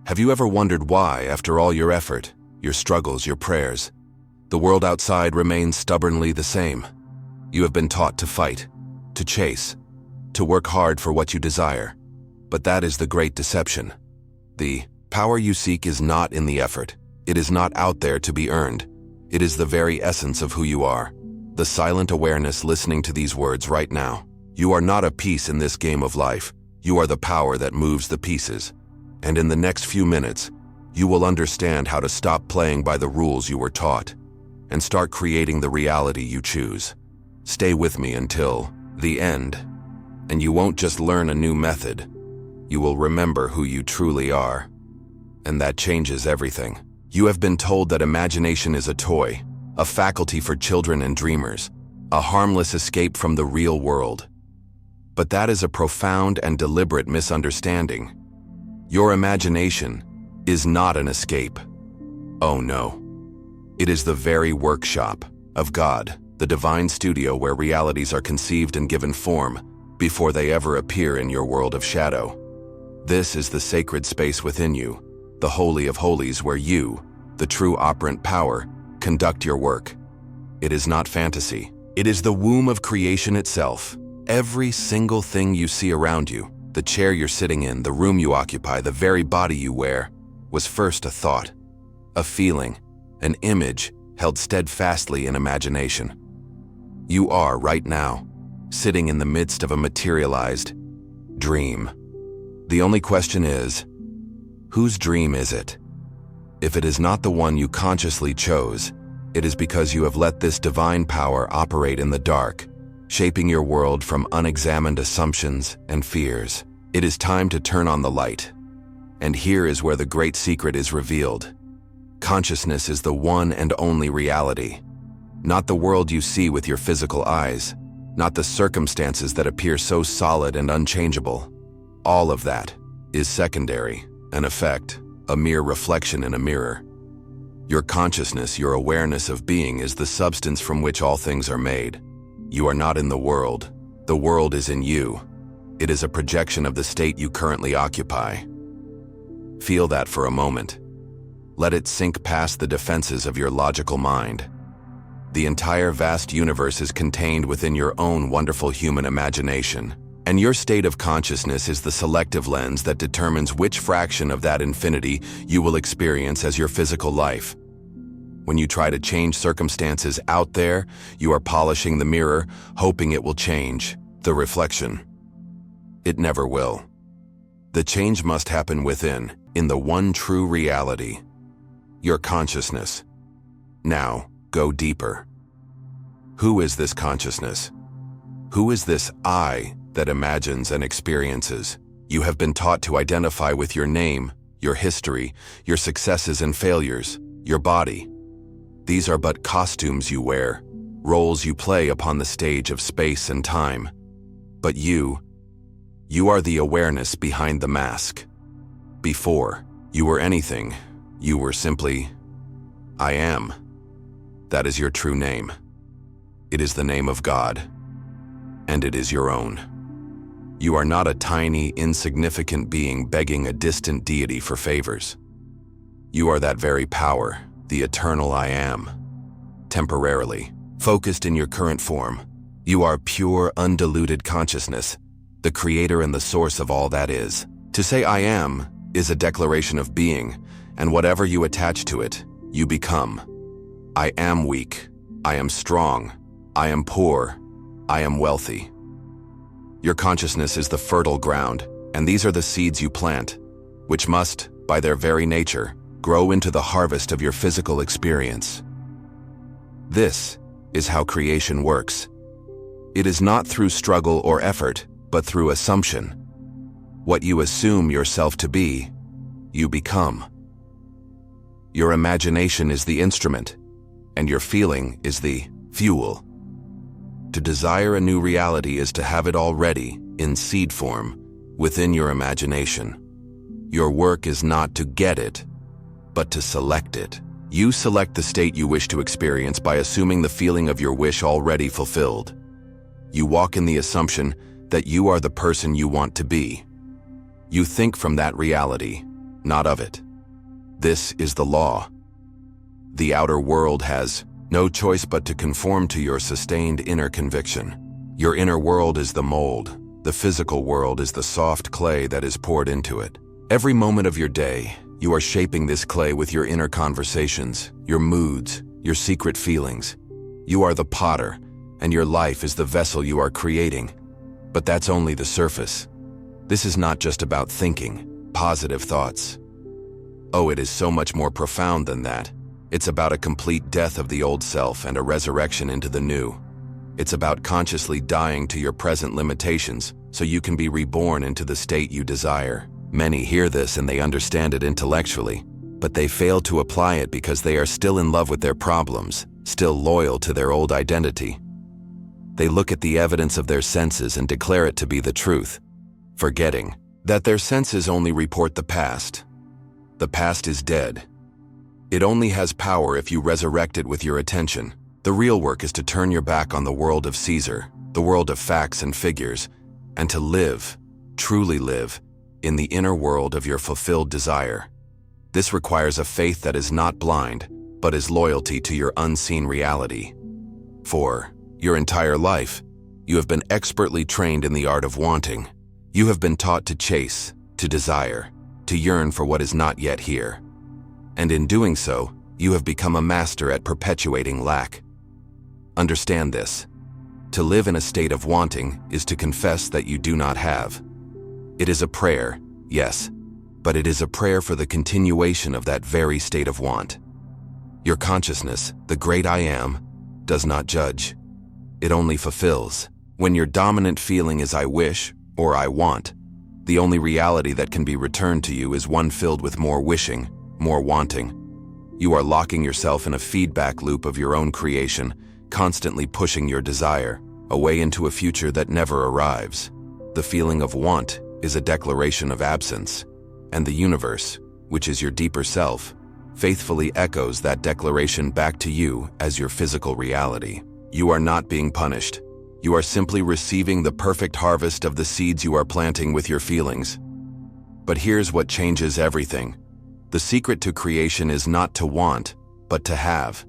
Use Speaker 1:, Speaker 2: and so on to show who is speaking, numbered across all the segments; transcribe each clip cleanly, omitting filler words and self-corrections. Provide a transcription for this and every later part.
Speaker 1: Have you ever wondered why, after all your effort, your struggles, your prayers, the world outside remains stubbornly the same? You have been taught to fight, to chase, to work hard for what you desire. But that is the great deception. The power you seek is not in the effort. It is not out there to be earned. It is the very essence of who you are. The silent awareness listening to these words right now. You are not a piece in this game of life. You are the power that moves the pieces. And in the next few minutes, you will understand how to stop playing by the rules you were taught and start creating the reality you choose. Stay with me until the end, and you won't just learn a new method. You will remember who you truly are. And that changes everything. You have been told that imagination is a toy, a faculty for children and dreamers, a harmless escape from the real world. But that is a profound and deliberate misunderstanding. Your imagination is not an escape. Oh no. It is the very workshop of God, the divine studio where realities are conceived and given form before they ever appear in your world of shadow. This is the sacred space within you, the Holy of Holies where you, the true operant power, conduct your work. It is not fantasy. It is the womb of creation itself. Every single thing you see around you, the chair you're sitting in, the room you occupy, the very body you wear, was first a thought, a feeling, an image held steadfastly in imagination. You are, right now, sitting in the midst of a materialized dream. The only question is, whose dream is it? If it is not the one you consciously chose, it is because you have let this divine power operate in the dark, shaping your world from unexamined assumptions and fears. It is time to turn on the light. And here is where the great secret is revealed. Consciousness is the one and only reality. Not the world you see with your physical eyes, not the circumstances that appear so solid and unchangeable. All of that is secondary, an effect, a mere reflection in a mirror. Your consciousness, your awareness of being is the substance from which all things are made. You are not in the world is in you. It is a projection of the state you currently occupy. Feel that for a moment. Let it sink past the defenses of your logical mind. The entire vast universe is contained within your own wonderful human imagination, and your state of consciousness is the selective lens that determines which fraction of that infinity you will experience as your physical life. When you try to change circumstances out there, you are polishing the mirror, hoping it will change the reflection. It never will. The change must happen within, in the one true reality, your consciousness. Now, go deeper. Who is this consciousness? Who is this I that imagines and experiences? You have been taught to identify with your name, your history, your successes and failures, your body. These are but costumes you wear, roles you play upon the stage of space and time. But you are the awareness behind the mask. Before you were anything, you were simply, I am. That is your true name. It is the name of God, and it is your own. You are not a tiny, insignificant being begging a distant deity for favors. You are that very power, the eternal I am. Temporarily, focused in your current form, you are pure, undiluted consciousness, the creator and the source of all that is. To say I am is a declaration of being, and whatever you attach to it, you become. I am weak. I am strong. I am poor. I am wealthy. Your consciousness is the fertile ground, and these are the seeds you plant, which must, by their very nature, grow into the harvest of your physical experience. This is how creation works. It is not through struggle or effort, but through assumption. What you assume yourself to be, you become. Your imagination is the instrument, and your feeling is the fuel. To desire a new reality is to have it already, in seed form, within your imagination. Your work is not to get it, but to select it. You select the state you wish to experience by assuming the feeling of your wish already fulfilled. You walk in the assumption that you are the person you want to be. You think from that reality, not of it. This is the law. The outer world has no choice but to conform to your sustained inner conviction. Your inner world is the mold. The physical world is the soft clay that is poured into it. Every moment of your day, you are shaping this clay with your inner conversations, your moods, your secret feelings. You are the potter, and your life is the vessel you are creating. But that's only the surface. This is not just about thinking, positive thoughts. Oh, it is so much more profound than that. It's about a complete death of the old self and a resurrection into the new. It's about consciously dying to your present limitations so you can be reborn into the state you desire. Many hear this and they understand it intellectually, but they fail to apply it because they are still in love with their problems, still loyal to their old identity. They look at the evidence of their senses and declare it to be the truth, forgetting that their senses only report the past. The past is dead. It only has power if you resurrect it with your attention. The real work is to turn your back on the world of Caesar, the world of facts and figures, and to live, truly live, in the inner world of your fulfilled desire. This requires a faith that is not blind, but is loyalty to your unseen reality. For your entire life, you have been expertly trained in the art of wanting. You have been taught to chase, to desire, to yearn for what is not yet here. And in doing so, you have become a master at perpetuating lack. Understand this. To live in a state of wanting is to confess that you do not have. It is a prayer, yes, but it is a prayer for the continuation of that very state of want. Your consciousness, the great I am, does not judge. It only fulfills. When your dominant feeling is I wish or I want, the only reality that can be returned to you is one filled with more wishing, more wanting. You are locking yourself in a feedback loop of your own creation, constantly pushing your desire away into a future that never arrives. The feeling of want is a declaration of absence, and the universe, which is your deeper self, faithfully echoes that declaration back to you as your physical reality. You are not being punished. You are simply receiving the perfect harvest of the seeds you are planting with your feelings. But here's what changes everything. The secret to creation is not to want, but to have.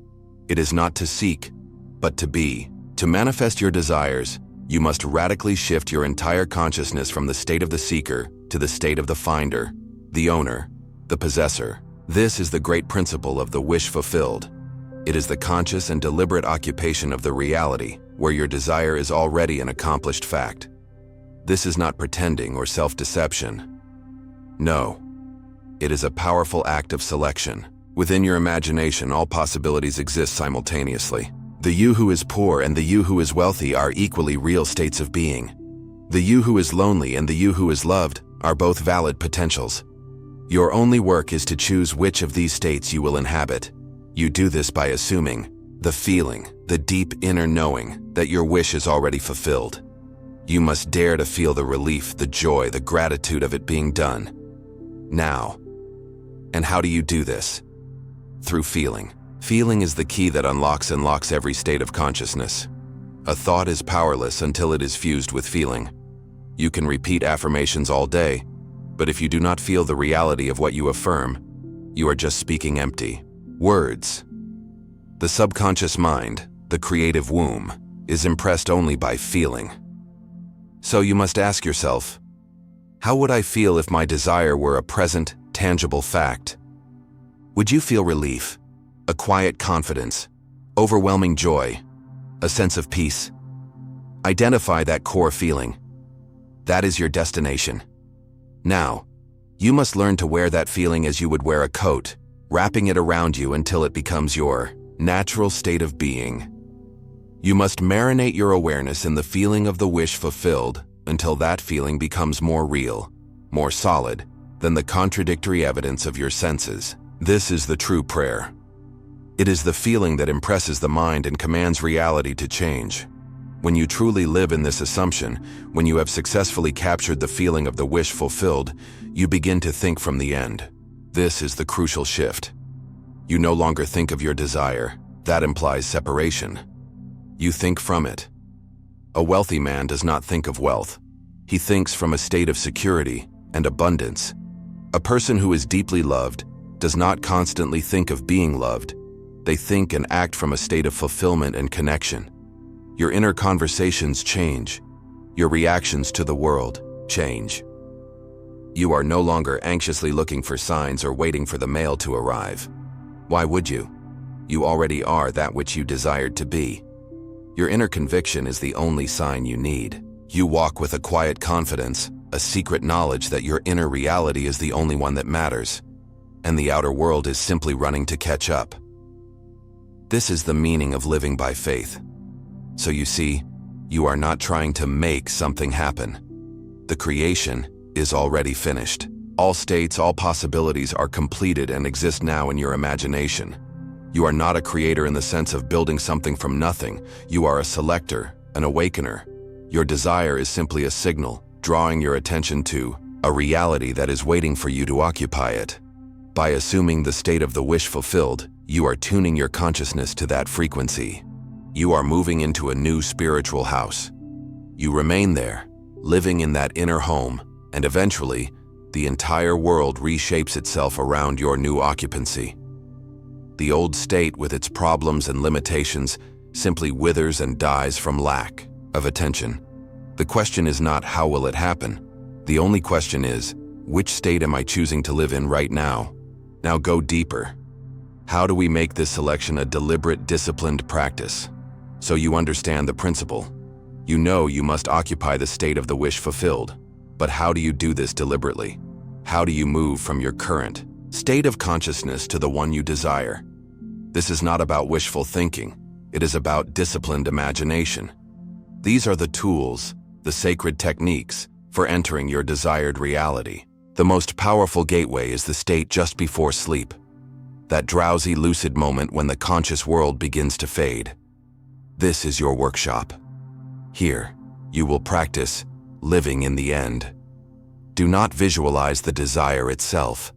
Speaker 1: It is not to seek, but to be. To manifest your desires, you must radically shift your entire consciousness from the state of the seeker to the state of the finder, the owner, the possessor. This is the great principle of the wish fulfilled. It is the conscious and deliberate occupation of the reality where your desire is already an accomplished fact. This is not pretending or self-deception. No. It is a powerful act of selection. Within your imagination, all possibilities exist simultaneously. The you who is poor and the you who is wealthy are equally real states of being. The you who is lonely and the you who is loved are both valid potentials. Your only work is to choose which of these states you will inhabit. You do this by assuming the feeling, the deep inner knowing that your wish is already fulfilled. You must dare to feel the relief, the joy, the gratitude of it being done. Now. And how do you do this? Through feeling. Feeling is the key that unlocks and locks every state of consciousness. A thought is powerless until it is fused with feeling. You can repeat affirmations all day, but if you do not feel the reality of what you affirm, you are just speaking empty words. The subconscious mind, the creative womb, is impressed only by feeling. So you must ask yourself, how would I feel if my desire were a present, tangible fact? Would you feel relief? A quiet confidence, overwhelming joy, a sense of peace? Identify that core feeling. That is your destination. Now, you must learn to wear that feeling as you would wear a coat, wrapping it around you until it becomes your natural state of being. You must marinate your awareness in the feeling of the wish fulfilled until that feeling becomes more real, more solid than the contradictory evidence of your senses. This is the true prayer. It is the feeling that impresses the mind and commands reality to change. When you truly live in this assumption, when you have successfully captured the feeling of the wish fulfilled, you begin to think from the end. This is the crucial shift. You no longer think of your desire. That implies separation. You think from it. A wealthy man does not think of wealth. He thinks from a state of security and abundance. A person who is deeply loved does not constantly think of being loved. They think and act from a state of fulfillment and connection. Your inner conversations change. Your reactions to the world change. You are no longer anxiously looking for signs or waiting for the mail to arrive. Why would you? You already are that which you desired to be. Your inner conviction is the only sign you need. You walk with a quiet confidence, a secret knowledge that your inner reality is the only one that matters, and the outer world is simply running to catch up. This is the meaning of living by faith. So you see, you are not trying to make something happen. The creation is already finished. All states, all possibilities are completed and exist now in your imagination. You are not a creator in the sense of building something from nothing. You are a selector, an awakener. Your desire is simply a signal, drawing your attention to a reality that is waiting for you to occupy it. By assuming the state of the wish fulfilled, you are tuning your consciousness to that frequency. You are moving into a new spiritual house. You remain there, living in that inner home, and eventually, the entire world reshapes itself around your new occupancy. The old state, with its problems and limitations, simply withers and dies from lack of attention. The question is not how will it happen. The only question is, which state am I choosing to live in right now? Now go deeper. How do we make this selection a deliberate, disciplined practice? So you understand the principle. You know you must occupy the state of the wish fulfilled. But how do you do this deliberately? How do you move from your current state of consciousness to the one you desire? This is not about wishful thinking. It is about disciplined imagination. These are the tools, the sacred techniques, for entering your desired reality. The most powerful gateway is the state just before sleep. That drowsy, lucid moment when the conscious world begins to fade. This is your workshop. Here, you will practice living in the end. Do not visualize the desire itself.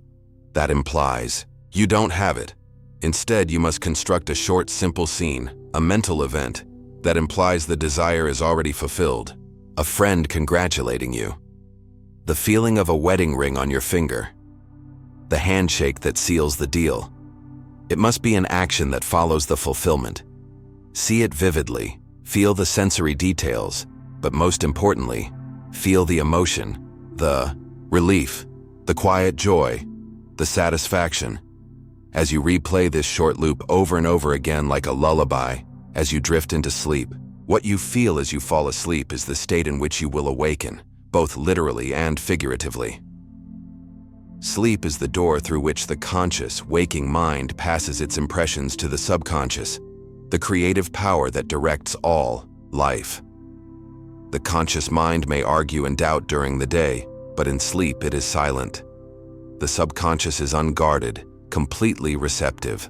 Speaker 1: That implies you don't have it. Instead, you must construct a short, simple scene, a mental event, that implies the desire is already fulfilled. A friend congratulating you. The feeling of a wedding ring on your finger. The handshake that seals the deal. It must be an action that follows the fulfillment. See it vividly, feel the sensory details, but most importantly, feel the emotion, the relief, the quiet joy, the satisfaction. As you replay this short loop over and over again like a lullaby, as you drift into sleep, what you feel as you fall asleep is the state in which you will awaken, both literally and figuratively. Sleep is the door through which the conscious, waking mind passes its impressions to the subconscious, the creative power that directs all life. The conscious mind may argue and doubt during the day, but in sleep it is silent. The subconscious is unguarded, completely receptive.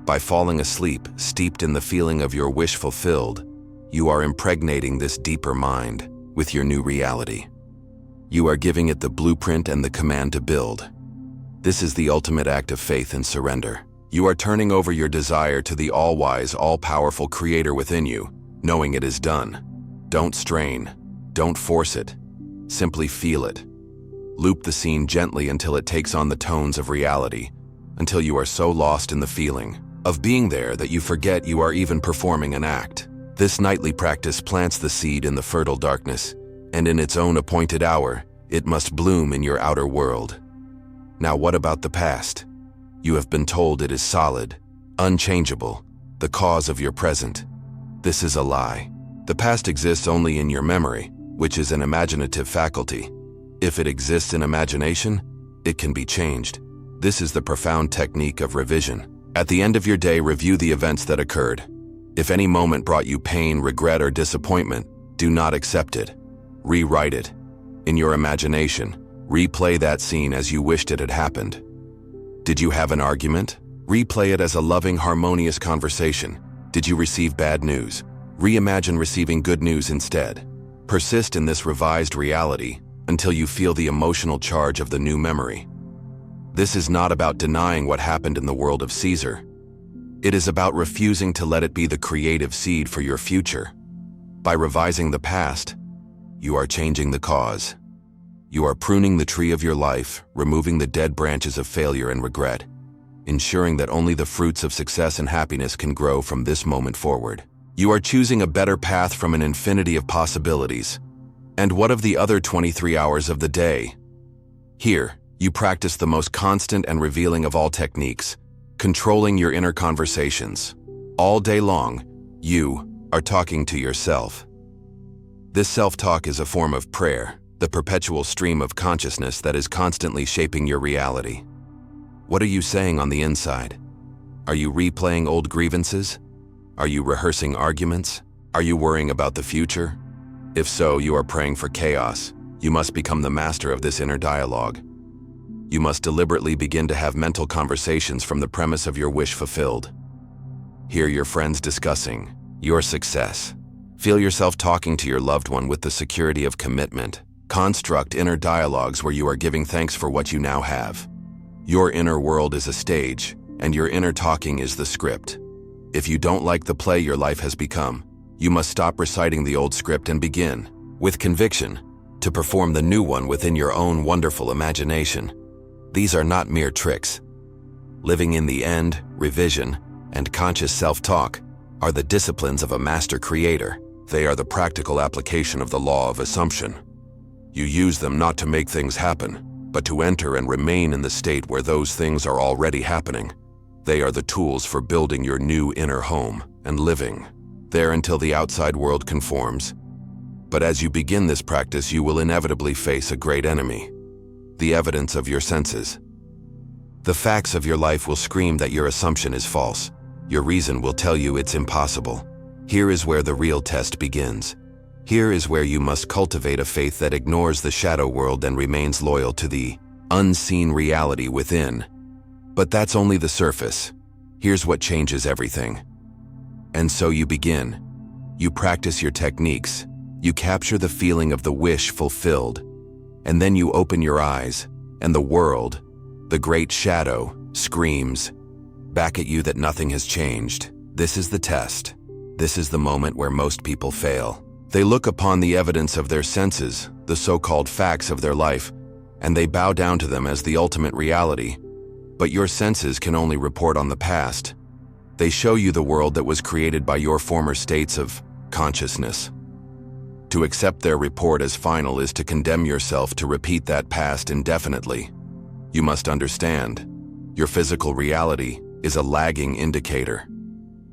Speaker 1: By falling asleep, steeped in the feeling of your wish fulfilled, you are impregnating this deeper mind with your new reality. You are giving it the blueprint and the command to build. This is the ultimate act of faith and surrender. You are turning over your desire to the all-wise, all-powerful creator within you, knowing it is done. Don't strain. Don't force it. Simply feel it. Loop the scene gently until it takes on the tones of reality, until you are so lost in the feeling of being there that you forget you are even performing an act. This nightly practice plants the seed in the fertile darkness, and in its own appointed hour, it must bloom in your outer world. Now what about the past? You have been told it is solid, unchangeable, the cause of your present. This is a lie. The past exists only in your memory, which is an imaginative faculty. If it exists in imagination, it can be changed. This is the profound technique of revision. At the end of your day, review the events that occurred. If any moment brought you pain, regret, or disappointment, do not accept it. Rewrite it. In your imagination, replay that scene as you wished it had happened. Did you have an argument? Replay it as a loving, harmonious conversation. Did you receive bad news? Reimagine receiving good news instead. Persist in this revised reality until you feel the emotional charge of the new memory. This is not about denying what happened in the world of Caesar. It is about refusing to let it be the creative seed for your future. By revising the past, you are changing the cause. You are pruning the tree of your life, removing the dead branches of failure and regret, ensuring that only the fruits of success and happiness can grow from this moment forward. You are choosing a better path from an infinity of possibilities. And what of the other 23 hours of the day? Here, you practice the most constant and revealing of all techniques, controlling your inner conversations. All day long, you are talking to yourself. This self-talk is a form of prayer, the perpetual stream of consciousness that is constantly shaping your reality. What are you saying on the inside? Are you replaying old grievances? Are you rehearsing arguments? Are you worrying about the future? If so, you are praying for chaos. You must become the master of this inner dialogue. You must deliberately begin to have mental conversations from the premise of your wish fulfilled. Hear your friends discussing your success. Feel yourself talking to your loved one with the security of commitment. Construct inner dialogues where you are giving thanks for what you now have. Your inner world is a stage, and your inner talking is the script. If you don't like the play your life has become, you must stop reciting the old script and begin, with conviction, to perform the new one within your own wonderful imagination. These are not mere tricks. Living in the end, revision, and conscious self-talk are the disciplines of a master creator. They are the practical application of the law of assumption. You use them not to make things happen, but to enter and remain in the state where those things are already happening. They are the tools for building your new inner home and living there until the outside world conforms. But as you begin this practice, you will inevitably face a great enemy: the evidence of your senses. The facts of your life will scream that your assumption is false. Your reason will tell you it's impossible. Here is where the real test begins. Here is where you must cultivate a faith that ignores the shadow world and remains loyal to the unseen reality within. But that's only the surface. Here's what changes everything. And so you begin. You practice your techniques. You capture the feeling of the wish fulfilled. And then you open your eyes, and the world, the great shadow, screams back at you that nothing has changed. This is the test. This is the moment where most people fail. They look upon the evidence of their senses, the so-called facts of their life, and they bow down to them as the ultimate reality. But your senses can only report on the past. They show you the world that was created by your former states of consciousness. To accept their report as final is to condemn yourself to repeat that past indefinitely. You must understand, your physical reality is a lagging indicator.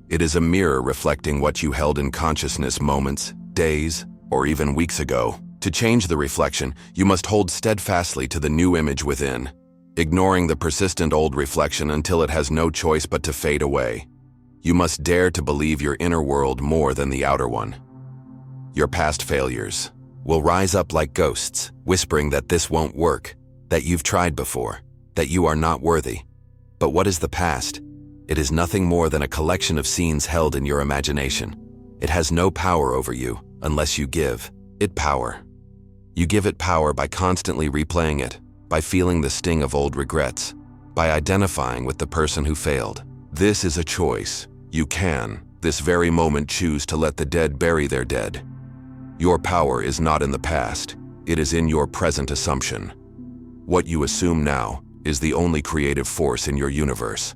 Speaker 1: It is a mirror reflecting what you held in consciousness moments, days, or even weeks ago. To change the reflection, you must hold steadfastly to the new image within, ignoring the persistent old reflection until it has no choice but to fade away. You must dare to believe your inner world more than the outer one. Your past failures will rise up like ghosts, whispering that this won't work, that you've tried before, that you are not worthy. But what is the past? It is nothing more than a collection of scenes held in your imagination. It has no power over you unless you give it power. You give it power by constantly replaying it, by feeling the sting of old regrets, by identifying with the person who failed. This is a choice. You can, this very moment, choose to let the dead bury their dead. Your power is not in the past. It is in your present assumption. What you assume now is the only creative force in your universe.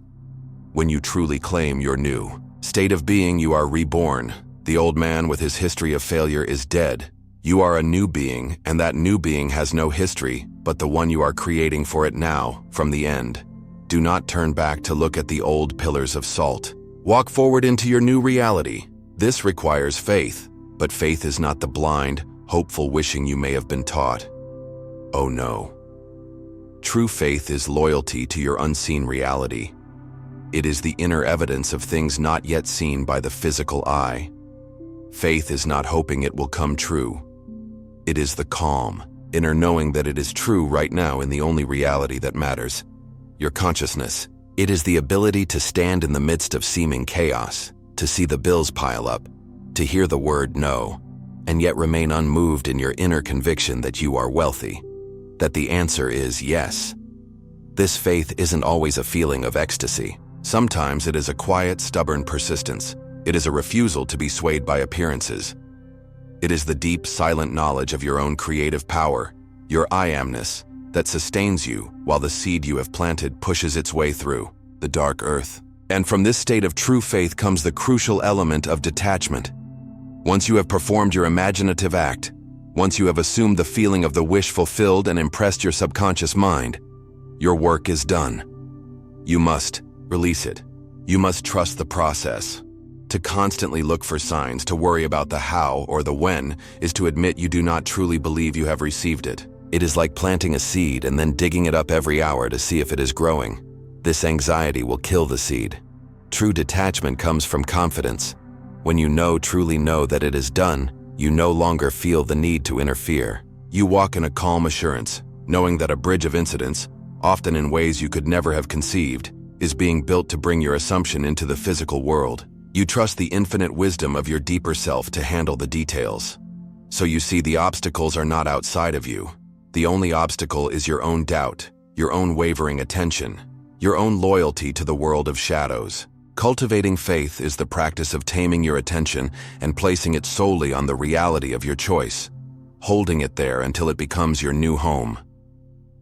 Speaker 1: When you truly claim your new state of being, you are reborn. The old man with his history of failure is dead. You are a new being, and that new being has no history, but the one you are creating for it now, from the end. Do not turn back to look at the old pillars of salt. Walk forward into your new reality. This requires faith, but faith is not the blind, hopeful wishing you may have been taught. Oh no. True faith is loyalty to your unseen reality. It is the inner evidence of things not yet seen by the physical eye. Faith is not hoping it will come true. It is the calm, inner knowing that it is true right now in the only reality that matters, your consciousness. It is the ability to stand in the midst of seeming chaos, to see the bills pile up, to hear the word no, and yet remain unmoved in your inner conviction that you are wealthy, that the answer is yes. This faith isn't always a feeling of ecstasy. Sometimes it is a quiet, stubborn persistence. It is a refusal to be swayed by appearances. It is the deep, silent knowledge of your own creative power, your I amness, that sustains you while the seed you have planted pushes its way through the dark earth. And from this state of true faith comes the crucial element of detachment. Once you have performed your imaginative act, once you have assumed the feeling of the wish fulfilled and impressed your subconscious mind, your work is done. You must release it. You must trust the process. To constantly look for signs, to worry about the how or the when, is to admit you do not truly believe you have received it. It is like planting a seed and then digging it up every hour to see if it is growing. This anxiety will kill the seed. True detachment comes from confidence. When you truly know that it is done, you no longer feel the need to interfere. You walk in a calm assurance, knowing that a bridge of incidents, often in ways you could never have conceived, is being built to bring your assumption into the physical world. You trust the infinite wisdom of your deeper self to handle the details. So you see, the obstacles are not outside of you. The only obstacle is your own doubt, your own wavering attention, your own loyalty to the world of shadows. Cultivating faith is the practice of taming your attention and placing it solely on the reality of your choice, holding it there until it becomes your new home.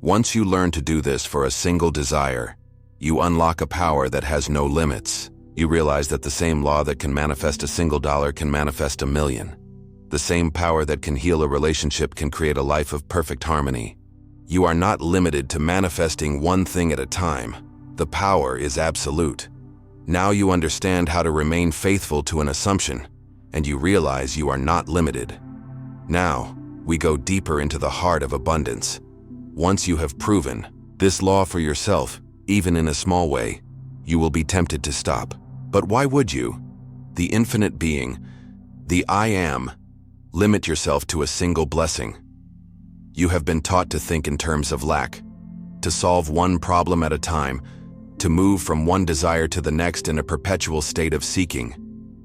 Speaker 1: Once you learn to do this for a single desire, you unlock a power that has no limits. You realize that the same law that can manifest a single dollar can manifest $1 million. The same power that can heal a relationship can create a life of perfect harmony. You are not limited to manifesting one thing at a time. The power is absolute. Now you understand how to remain faithful to an assumption, and you realize you are not limited. Now, we go deeper into the heart of abundance. Once you have proven this law for yourself, even in a small way, you will be tempted to stop. But why would you? The infinite being, the I Am, limit yourself to a single blessing. You have been taught to think in terms of lack, to solve one problem at a time, to move from one desire to the next in a perpetual state of seeking.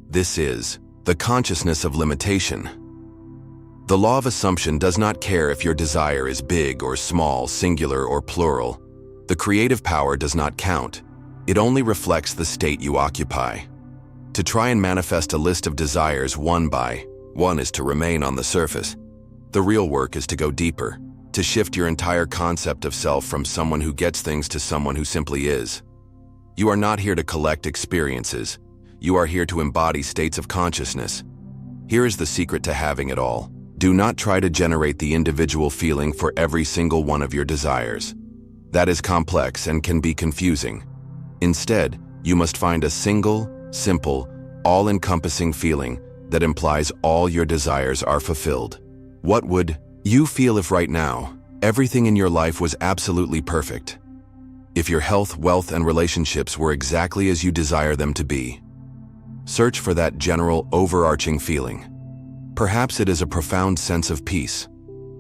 Speaker 1: This is the consciousness of limitation. The law of assumption does not care if your desire is big or small, singular or plural. The creative power does not count. It only reflects the state you occupy. To try and manifest a list of desires one by one is to remain on the surface. The real work is to go deeper, to shift your entire concept of self from someone who gets things to someone who simply is. You are not here to collect experiences. You are here to embody states of consciousness. Here is the secret to having it all. Do not try to generate the individual feeling for every single one of your desires. That is complex and can be confusing. Instead, you must find a single, simple, all-encompassing feeling that implies all your desires are fulfilled. What would you feel if right now, everything in your life was absolutely perfect? If your health, wealth, and relationships were exactly as you desire them to be? Search for that general, overarching feeling. Perhaps it is a profound sense of peace.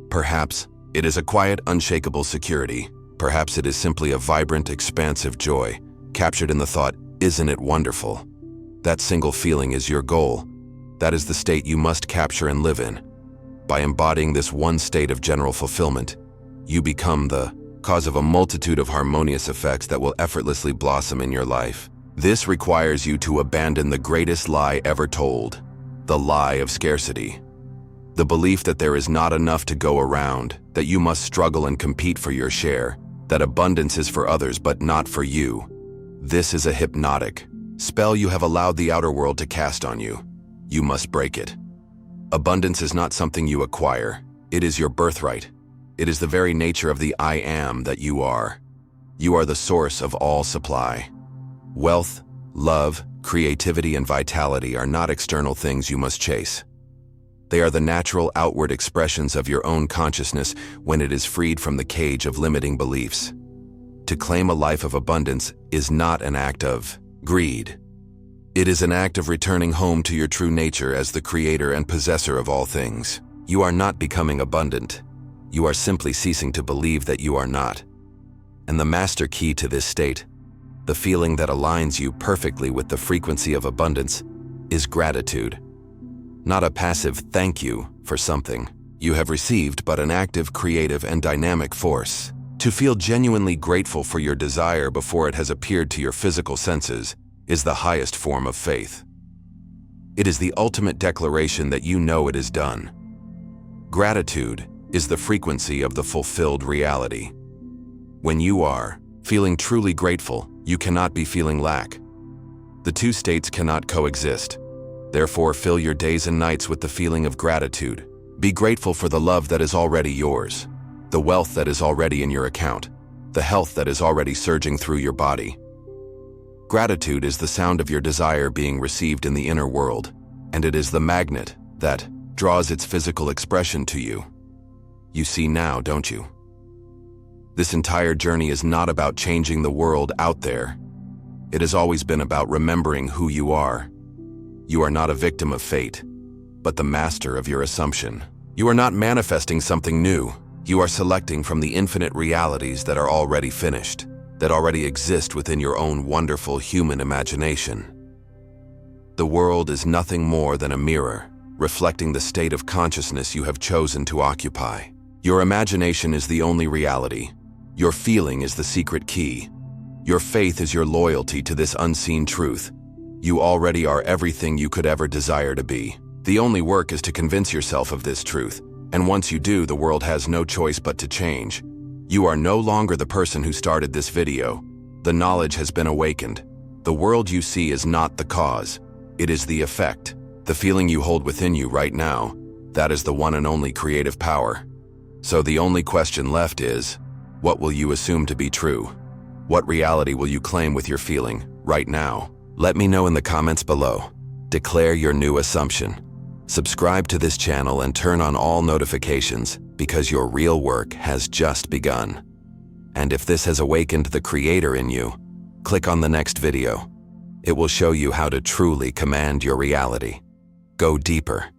Speaker 1: Perhaps it is a quiet, unshakable security. Perhaps it is simply a vibrant, expansive joy, captured in the thought, "Isn't it wonderful?" That single feeling is your goal. That is the state you must capture and live in. By embodying this one state of general fulfillment, you become the cause of a multitude of harmonious effects that will effortlessly blossom in your life. This requires you to abandon the greatest lie ever told, the lie of scarcity. The belief that there is not enough to go around, that you must struggle and compete for your share, that abundance is for others but not for you. This is a hypnotic spell you have allowed the outer world to cast on you. You must break it. Abundance is not something you acquire. It is your birthright. It is the very nature of the I Am that you are. You are the source of all supply. Wealth, love, creativity, and vitality are not external things you must chase. They are the natural outward expressions of your own consciousness when it is freed from the cage of limiting beliefs. To claim a life of abundance is not an act of greed. It is an act of returning home to your true nature as the creator and possessor of all things. You are not becoming abundant. You are simply ceasing to believe that you are not. And the master key to this state, the feeling that aligns you perfectly with the frequency of abundance, is gratitude. Not a passive thank you for something you have received, but an active, creative, and dynamic force. To feel genuinely grateful for your desire before it has appeared to your physical senses is the highest form of faith. It is the ultimate declaration that you know it is done. Gratitude is the frequency of the fulfilled reality. When you are feeling truly grateful, you cannot be feeling lack. The two states cannot coexist. Therefore, fill your days and nights with the feeling of gratitude. Be grateful for the love that is already yours, the wealth that is already in your account, the health that is already surging through your body. Gratitude is the sound of your desire being received in the inner world, and it is the magnet that draws its physical expression to you. You see now, don't you? This entire journey is not about changing the world out there. It has always been about remembering who you are. You are not a victim of fate, but the master of your assumption. You are not manifesting something new. You are selecting from the infinite realities that are already finished, that already exist within your own wonderful human imagination. The world is nothing more than a mirror, reflecting the state of consciousness you have chosen to occupy. Your imagination is the only reality. Your feeling is the secret key. Your faith is your loyalty to this unseen truth. You already are everything you could ever desire to be. The only work is to convince yourself of this truth, and once you do, the world has no choice but to change. You are no longer the person who started this video. The knowledge has been awakened. The world you see is not the cause. It is the effect. The feeling you hold within you right now, that is the one and only creative power. So the only question left is, what will you assume to be true? What reality will you claim with your feeling right now? Let me know in the comments below. Declare your new assumption. Subscribe to this channel and turn on all notifications because your real work has just begun. And if this has awakened the creator in you, click on the next video. It will show you how to truly command your reality. Go deeper.